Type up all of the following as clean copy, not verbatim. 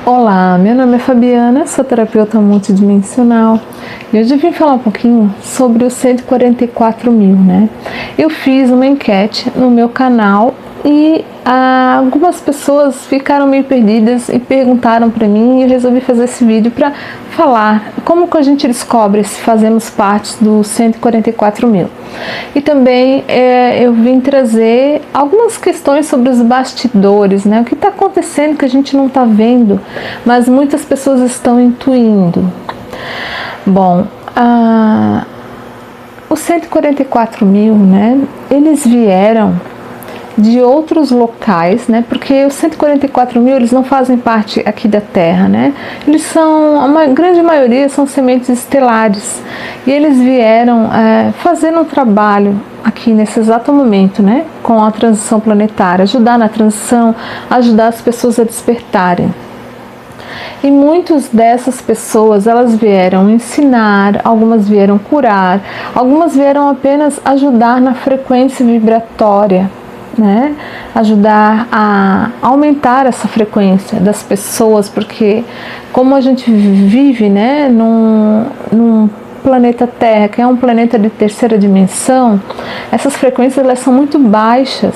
Olá, meu nome é Fabiana, sou terapeuta multidimensional e hoje eu vim falar um pouquinho sobre os 144 mil, né? Eu fiz uma enquete no meu canal e algumas pessoas ficaram meio perdidas e perguntaram para mim e eu resolvi fazer esse vídeo para falar como que a gente descobre se fazemos parte dos 144 mil. E também eu vim trazer algumas questões sobre os bastidores, né? O que está acontecendo que a gente não está vendo, mas muitas pessoas estão intuindo. Bom, os 144 mil, né? Eles vieram de outros locais, né? Porque os 144 mil eles não fazem parte aqui da Terra, né? Eles são, a grande maioria são sementes estelares e eles vieram fazendo um trabalho aqui nesse exato momento, né? Com a transição planetária, ajudar na transição, ajudar as pessoas a despertarem. E muitas dessas pessoas, elas vieram ensinar, algumas vieram curar, algumas vieram apenas ajudar na frequência vibratória, né? Ajudar a aumentar essa frequência das pessoas, porque como a gente vive, né, num planeta Terra, que é um planeta de terceira dimensão, essas frequências elas são muito baixas.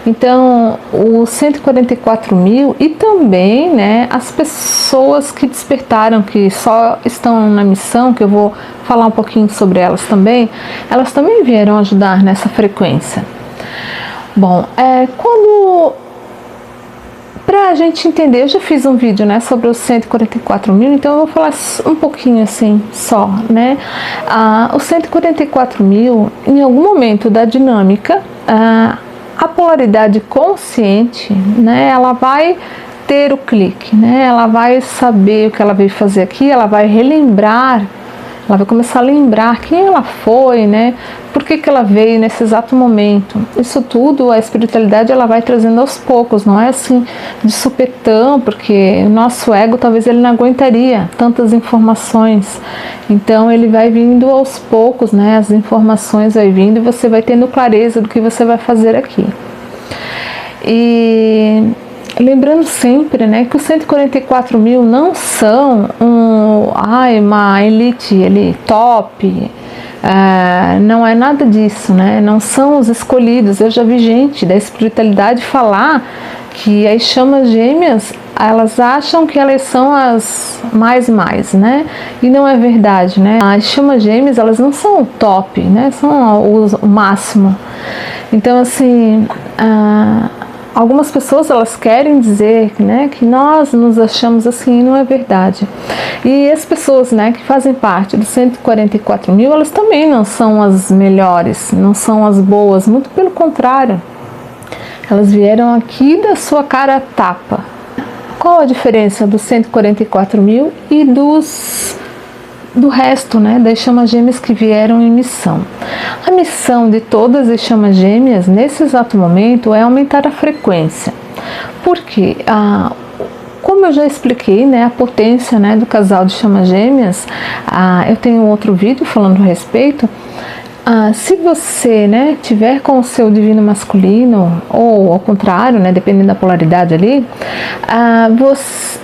Então, os 144 mil e também, né, as pessoas que despertaram, que só estão na missão, que eu vou falar um pouquinho sobre elas também vieram ajudar nessa frequência. Bom, para a gente entender, eu já fiz um vídeo, né, sobre os 144 mil, então eu vou falar um pouquinho assim só, né? Os 144 mil, em algum momento da dinâmica, a polaridade consciente, né, ela vai ter o clique, né? Ela vai saber o que ela veio fazer aqui, ela vai relembrar. Ela vai começar a lembrar quem ela foi, né? Por que ela veio nesse exato momento. Isso tudo, a espiritualidade, ela vai trazendo aos poucos, não é assim de supetão, porque o nosso ego talvez ele não aguentaria tantas informações. Então ele vai vindo aos poucos, né? As informações vai vindo e você vai tendo clareza do que você vai fazer aqui. E lembrando sempre, né, que os 144 mil não são uma elite top, não é nada disso, né? Não são os escolhidos. Eu já vi gente da espiritualidade falar que as chamas gêmeas, elas acham que elas são as mais, né? E não é verdade, né? As chamas gêmeas, elas não são o top, né? São o máximo. Então, assim, algumas pessoas elas querem dizer, né, que nós nos achamos assim, não é verdade. E as pessoas, né, que fazem parte dos 144 mil, elas também não são as melhores, não são as boas, muito pelo contrário. Elas vieram aqui da sua cara a tapa. Qual a diferença dos 144 mil e do resto, né, das chamas gêmeas que vieram em missão? A missão de todas as chamas gêmeas nesse exato momento é aumentar a frequência. Porque como eu já expliquei, né, a potência, né, do casal de chamas gêmeas, eu tenho outro vídeo falando a respeito. Se você, né, tiver com o seu divino masculino, ou ao contrário, né, dependendo da polaridade ali,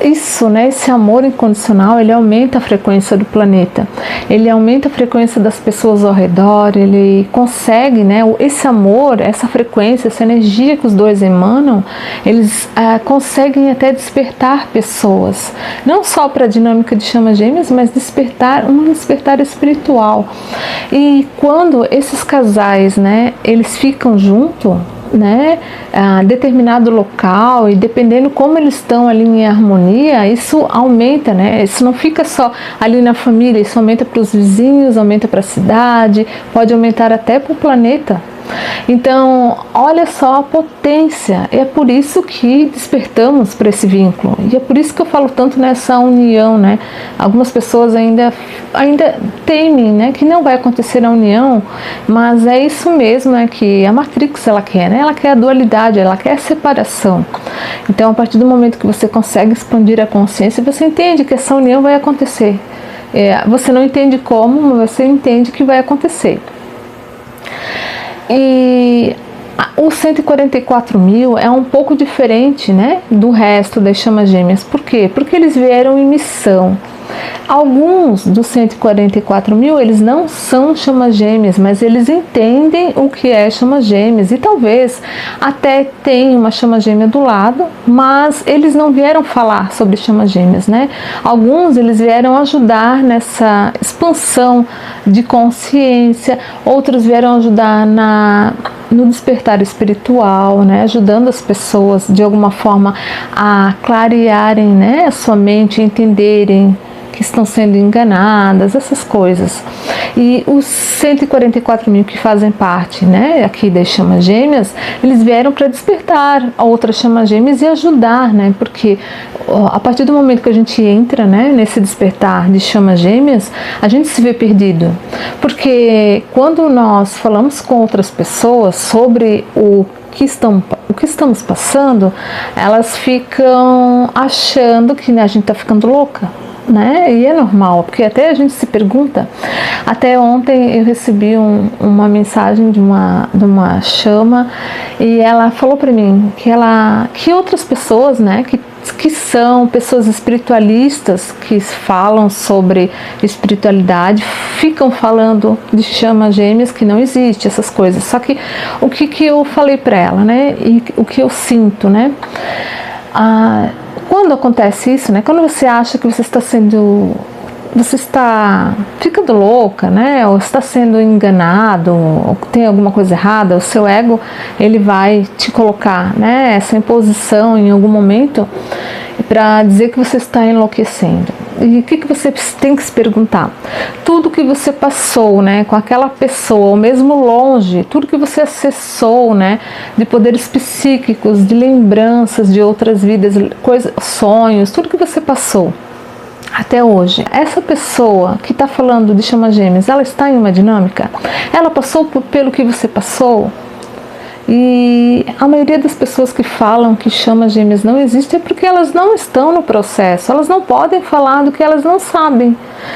isso, né, esse amor incondicional, ele aumenta a frequência do planeta, ele aumenta a frequência das pessoas ao redor, ele consegue, né, esse amor, essa frequência, essa energia que os dois emanam, eles conseguem até despertar pessoas, não só para a dinâmica de chamas gêmeas, mas despertar espiritual. E quando esses casais, né, eles ficam juntos, né, a determinado local, e dependendo como eles estão ali em harmonia, isso aumenta, né? Isso não fica só ali na família, isso aumenta para os vizinhos, aumenta para a cidade, pode aumentar até para o planeta. Então, olha só a potência, é por isso que despertamos para esse vínculo, e é por isso que eu falo tanto nessa união, né? Algumas pessoas ainda temem, né, que não vai acontecer a união, mas é isso mesmo, né, que a Matrix ela quer, né? Ela quer a dualidade, ela quer a separação. Então, a partir do momento que você consegue expandir a consciência, você entende que essa união vai acontecer. Você não entende como, mas você entende que vai acontecer. E Os 144 mil é um pouco diferente, né, do resto das chamas gêmeas. Por quê? Porque eles vieram em missão. Alguns dos 144 mil, eles não são chamas gêmeas, mas eles entendem o que é chamas gêmeas e talvez até tenham uma chama gêmea do lado, mas eles não vieram falar sobre chamas gêmeas, né? Alguns eles vieram ajudar nessa expansão de consciência, outros vieram ajudar no despertar espiritual, né? Ajudando as pessoas de alguma forma a clarearem, né, a sua mente, entenderem que estão sendo enganadas, essas coisas. E os 144 mil que fazem parte, né, aqui das chamas gêmeas, eles vieram para despertar outras chamas gêmeas e ajudar, né, porque a partir do momento que a gente entra, né, nesse despertar de chamas gêmeas, a gente se vê perdido. Porque quando nós falamos com outras pessoas sobre o que estamos passando, elas ficam achando que, né, a gente está ficando louca. Né? E é normal, porque até a gente se pergunta. Até ontem eu recebi uma mensagem de uma chama e ela falou para mim que outras pessoas, né, que são pessoas espiritualistas que falam sobre espiritualidade, ficam falando de chamas gêmeas que não existe, essas coisas. Só que o que eu falei para ela, né, e o que eu sinto, né? Quando acontece isso, né? Quando você acha que você está ficando louca, né? Ou está sendo enganado, ou tem alguma coisa errada, o seu ego, ele vai te colocar, né, essa imposição em algum momento para dizer que você está enlouquecendo. E o que você tem que se perguntar? Tudo que você passou, né, com aquela pessoa, ou mesmo longe, tudo que você acessou, né, de poderes psíquicos, de lembranças de outras vidas, sonhos, tudo que você passou até hoje, essa pessoa que está falando de chamas gêmeas, ela está em uma dinâmica? Ela passou pelo que você passou? E a maioria das pessoas que falam que chamas gêmeas não existem é porque elas não estão no processo, elas não podem falar do que elas não sabem.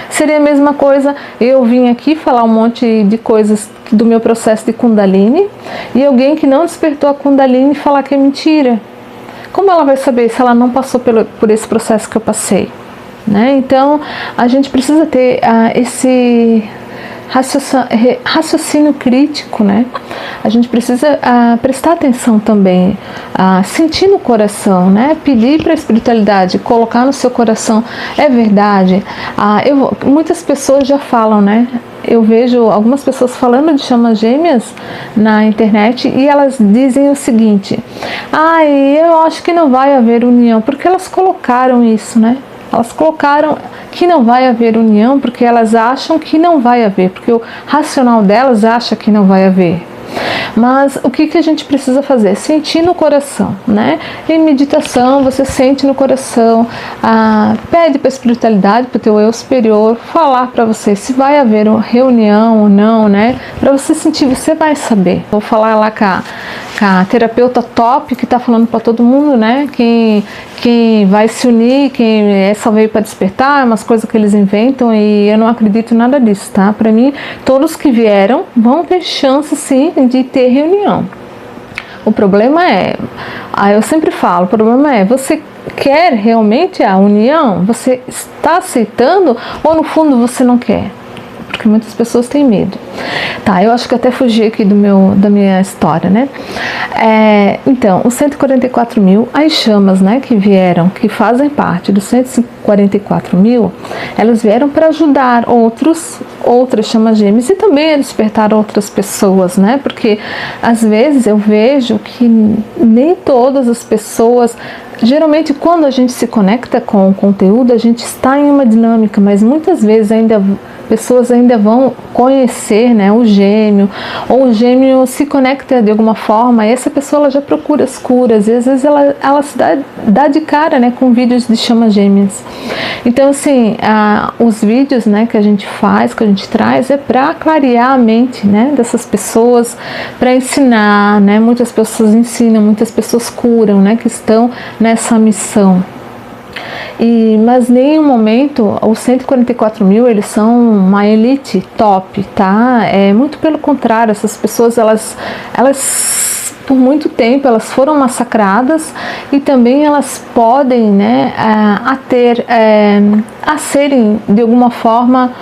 Seria a mesma coisa eu vim aqui falar um monte de coisas do meu processo de Kundalini e alguém que não despertou a Kundalini falar que é mentira. Como ela vai saber se ela não passou por esse processo que eu passei? Né? Então a gente precisa ter esse raciocínio crítico, né? A gente precisa prestar atenção também, sentir no coração, né? Pedir para a espiritualidade, colocar no seu coração, é verdade. Muitas pessoas já falam, né? Eu vejo algumas pessoas falando de chamas gêmeas na internet e elas dizem o seguinte: eu acho que não vai haver união, porque elas colocaram isso, né? Elas colocaram que não vai haver união porque elas acham que não vai haver, porque o racional delas acha que não vai haver. Mas o que a gente precisa fazer? Sentir no coração, né? Em meditação, você sente no coração, pede para a espiritualidade, para o teu eu superior, falar para você se vai haver uma reunião ou não, né? Para você sentir, você vai saber. Vou falar lá com a terapeuta top que está falando para todo mundo, né? Quem vai se unir, quem só veio para despertar, umas coisas que eles inventam e eu não acredito em nada disso, tá? Para mim, todos que vieram vão ter chance, sim, de ter reunião. O problema eu sempre falo, o problema é, você quer realmente a união? Você está aceitando ou no fundo você não quer? Porque muitas pessoas têm medo. Tá, eu acho que até fugi aqui da minha história, né? Então, os 144 mil, as chamas, né, que vieram, que fazem parte dos 144 mil, elas vieram para ajudar outras chamas gêmeas e também a despertar outras pessoas, né? Porque às vezes eu vejo que nem todas as pessoas. Geralmente, quando a gente se conecta com o conteúdo, a gente está em uma dinâmica, mas muitas vezes pessoas ainda vão conhecer, né, o gêmeo, ou o gêmeo se conecta de alguma forma, e essa pessoa ela já procura as curas, e às vezes ela se dá de cara, né, com vídeos de chamas gêmeas. Então, assim, os vídeos, né, que a gente faz, que a gente traz, é para clarear a mente, né, dessas pessoas, para ensinar, né, muitas pessoas ensinam, muitas pessoas curam, né, que estão nessa missão. Mas em nenhum momento os 144 mil eles são uma elite top, tá? Muito pelo contrário, essas pessoas elas por muito tempo elas foram massacradas e também elas podem, né, a serem de alguma forma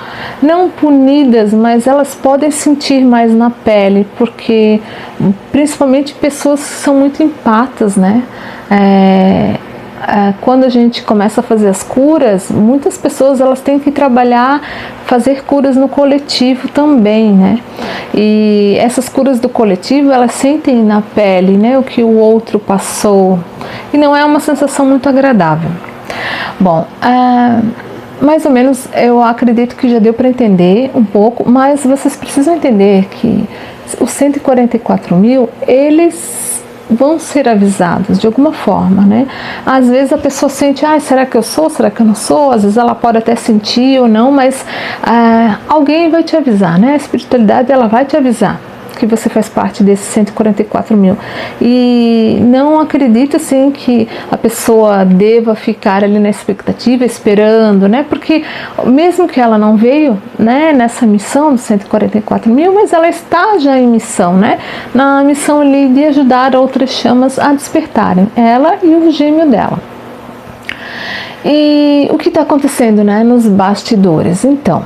não punidas, mas elas podem sentir mais na pele, porque principalmente pessoas que são muito empatas, né? Quando a gente começa a fazer as curas, muitas pessoas elas têm que trabalhar, fazer curas no coletivo também, né? E essas curas do coletivo, elas sentem na pele, né, o que o outro passou, e não é uma sensação muito agradável. Bom, mais ou menos eu acredito que já deu para entender um pouco, mas vocês precisam entender que os 144 mil, eles vão ser avisados de alguma forma, né? Às vezes a pessoa sente, será que eu sou, será que eu não sou? Às vezes ela pode até sentir ou não, mas alguém vai te avisar, né? A espiritualidade, ela vai te avisar que você faz parte desses 144 mil. E não acredito assim que a pessoa deva ficar ali na expectativa, esperando, né? Porque mesmo que ela não veio, né, nessa missão dos 144 mil, mas ela está já em missão, né? Na missão ali de ajudar outras chamas a despertarem, ela e o gêmeo dela. E o que está acontecendo, né, nos bastidores? Então,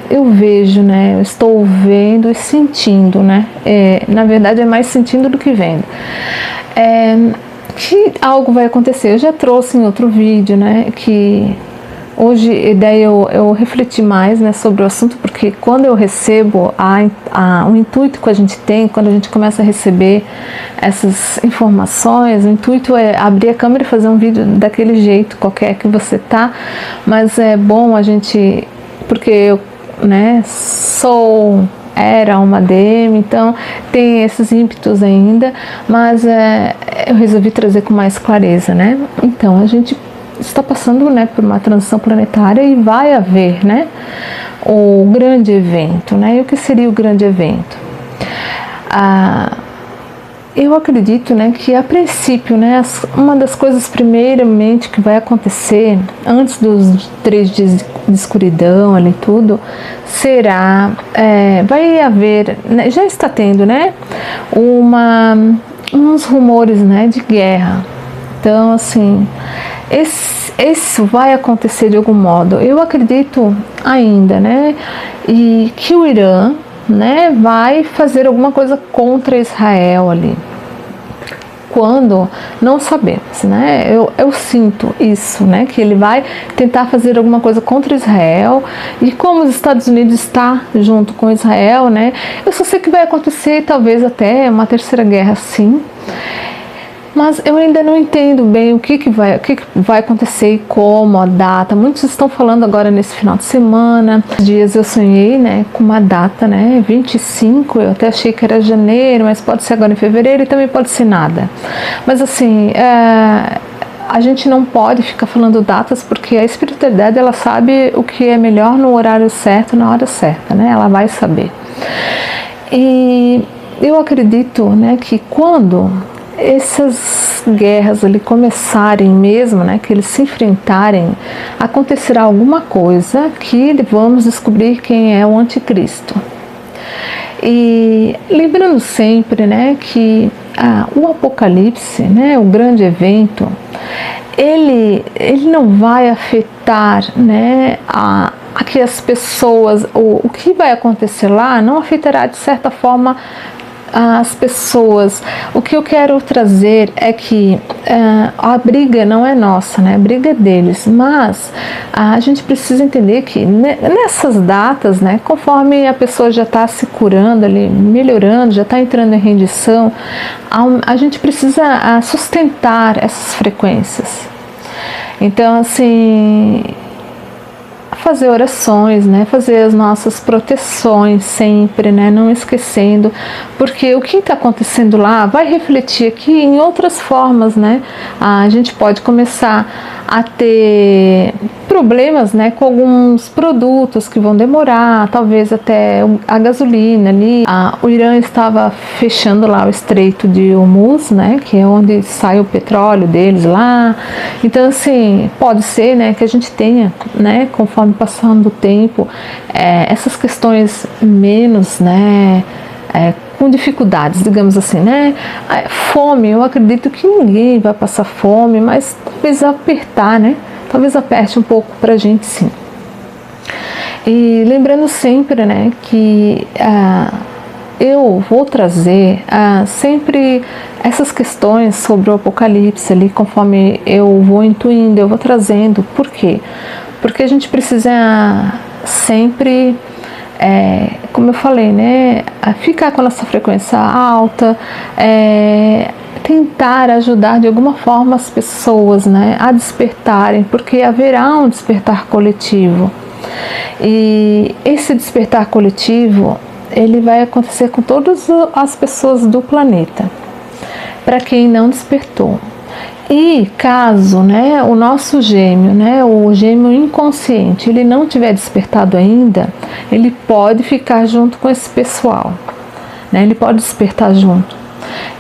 eu vejo, né, eu estou vendo e sentindo, né, na verdade é mais sentindo do que vendo, que algo vai acontecer. Eu já trouxe em outro vídeo, né, que hoje daí eu refleti mais, né, sobre o assunto, porque quando eu recebo o intuito que a gente tem, quando a gente começa a receber essas informações, o intuito é abrir a câmera e fazer um vídeo daquele jeito qualquer que você tá, mas é bom a gente, porque eu, né, era uma DM, então tem esses ímpetos ainda, mas eu resolvi trazer com mais clareza, né? Então a gente está passando, né, por uma transição planetária e vai haver, né, o grande evento, né? E o que seria o grande evento? Eu acredito, né, que a princípio, né, uma das coisas primeiramente que vai acontecer antes dos 3 dias de escuridão ali tudo, será, vai haver, né, já está tendo, né, uns rumores, né, de guerra. Então, assim, isso vai acontecer de algum modo. Eu acredito ainda, né, e que o Irã, né, vai fazer alguma coisa contra Israel ali. Quando? Não sabemos, né? Eu sinto isso, né? Que ele vai tentar fazer alguma coisa contra Israel, e como os Estados Unidos está junto com Israel, né? Eu só sei que vai acontecer talvez até uma terceira guerra, sim. Mas eu ainda não entendo bem o que vai acontecer e como, a data. Muitos estão falando agora nesse final de semana. Esses dias eu sonhei, né, com uma data, né, 25, eu até achei que era janeiro, mas pode ser agora em fevereiro e também pode ser nada. Mas assim, a gente não pode ficar falando datas, porque a espiritualidade, ela sabe o que é melhor no horário certo, na hora certa, né, ela vai saber. E eu acredito, né, que quando essas guerras ali começarem mesmo, né, que eles se enfrentarem, acontecerá alguma coisa que vamos descobrir quem é o anticristo. E lembrando sempre, né, que o Apocalipse, né, o grande evento, ele não vai afetar, né, que as pessoas, o que vai acontecer lá não afetará de certa forma as pessoas. O que eu quero trazer é que a briga não é nossa, né? A briga é deles, mas a gente precisa entender que nessas datas, né, conforme a pessoa já está se curando ali, melhorando, já está entrando em rendição, a gente precisa sustentar essas frequências. Então, assim, fazer orações, né, fazer as nossas proteções sempre, né, não esquecendo, porque o que está acontecendo lá vai refletir aqui em outras formas, né. A gente pode começar a ter problemas, né, com alguns produtos que vão demorar, talvez até a gasolina ali. O Irã estava fechando lá o Estreito de Hormuz, né, que é onde sai o petróleo deles lá. Então, assim, pode ser, né, que a gente tenha, né, conforme passando o tempo, essas questões menos, né, com com dificuldades, digamos assim, né? Fome, eu acredito que ninguém vai passar fome, mas talvez apertar, né? Talvez aperte um pouco pra gente, sim. E lembrando sempre, né, que eu vou trazer sempre essas questões sobre o Apocalipse ali, conforme eu vou intuindo, eu vou trazendo. Por quê? Porque a gente precisa sempre, como eu falei, né, ficar com a nossa frequência alta, tentar ajudar de alguma forma as pessoas, né, a despertarem, porque haverá um despertar coletivo. E esse despertar coletivo, ele vai acontecer com todas as pessoas do planeta, para quem não despertou. E caso, né, o nosso gêmeo, né, o gêmeo inconsciente, ele não tiver despertado ainda, ele pode ficar junto com esse pessoal, né, ele pode despertar junto.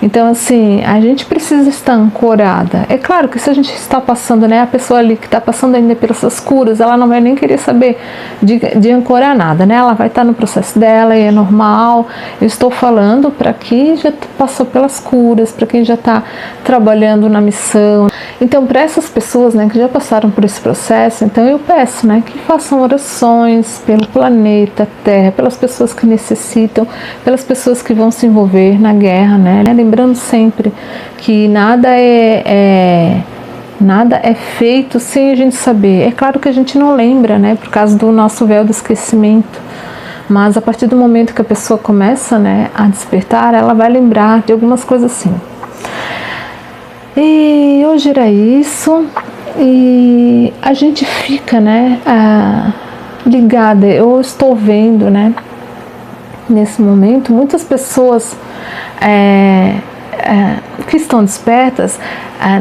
Então, assim, a gente precisa estar ancorada. É claro que se a gente está passando, né, a pessoa ali que está passando ainda pelas suas curas, ela não vai nem querer saber de ancorar nada, né? Ela vai estar no processo dela e é normal. Eu estou falando para quem já passou pelas curas, para quem já está trabalhando na missão. Então, para essas pessoas, né, que já passaram por esse processo, então eu peço, né, que façam orações pelo planeta Terra, pelas pessoas que necessitam, pelas pessoas que vão se envolver na guerra, né? Lembrando sempre que nada é feito sem a gente saber. É claro que a gente não lembra, né, por causa do nosso véu do esquecimento. Mas a partir do momento que a pessoa começa, né, a despertar, ela vai lembrar de algumas coisas assim. E hoje era isso. E a gente fica, né, ligada. Eu estou vendo, né, nesse momento, muitas pessoas que estão despertas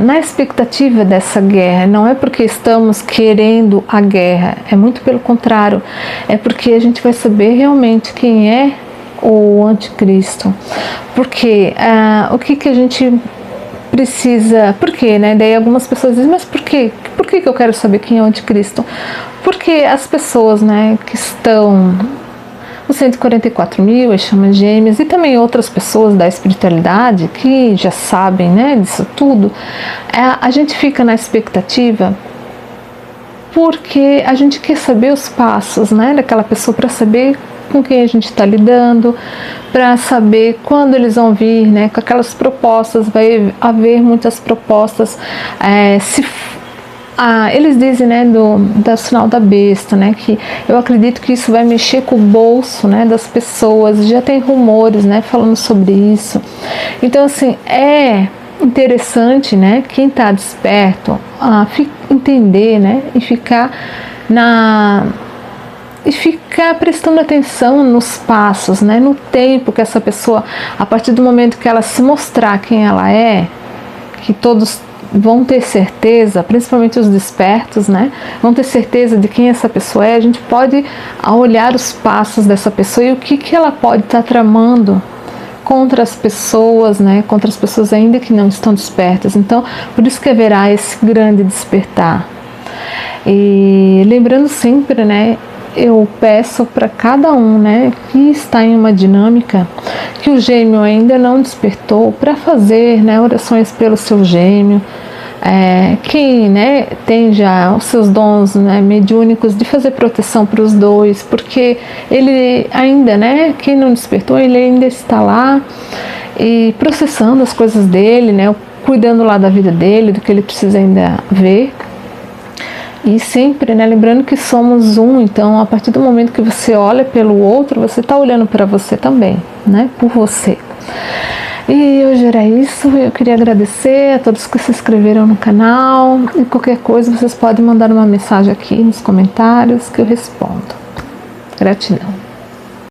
na expectativa dessa guerra. Não é porque estamos querendo a guerra, é muito pelo contrário, é porque a gente vai saber realmente quem é o anticristo. Porque o que a gente precisa, por quê, né? Daí algumas pessoas dizem, mas por quê? Por que eu quero saber quem é o anticristo? Porque as pessoas, né, que estão os 144.000, as chamas gêmeas e também outras pessoas da espiritualidade que já sabem, né, disso tudo, a gente fica na expectativa porque a gente quer saber os passos, né, daquela pessoa, para saber com quem a gente está lidando, para saber quando eles vão vir, né, com aquelas propostas. Vai haver muitas propostas, eles dizem, né, do sinal da besta, né, que eu acredito que isso vai mexer com o bolso, né, das pessoas. Já tem rumores, né, falando sobre isso. Então, assim, é interessante, né, quem está desperto entender, né, e ficar prestando atenção nos passos, né, no tempo que essa pessoa, a partir do momento que ela se mostrar quem ela é, que todos vão ter certeza, principalmente os despertos, né, vão ter certeza de quem essa pessoa é. A gente pode olhar os passos dessa pessoa e o que ela pode estar tramando contra as pessoas, né, contra as pessoas ainda que não estão despertas. Então, por isso que haverá esse grande despertar. E lembrando sempre, né, eu peço para cada um, né, que está em uma dinâmica, que o gêmeo ainda não despertou, para fazer, né, orações pelo seu gêmeo. Quem, né, tem já os seus dons, né, mediúnicos, de fazer proteção para os dois, porque ele ainda, né, quem não despertou, ele ainda está lá e processando as coisas dele, né, cuidando lá da vida dele, do que ele precisa ainda ver. E sempre, né, lembrando que somos um. Então, a partir do momento que você olha pelo outro, você está olhando para você também, né, por você. E hoje era isso. Eu queria agradecer a todos que se inscreveram no canal. E qualquer coisa, vocês podem mandar uma mensagem aqui nos comentários que eu respondo. Gratidão.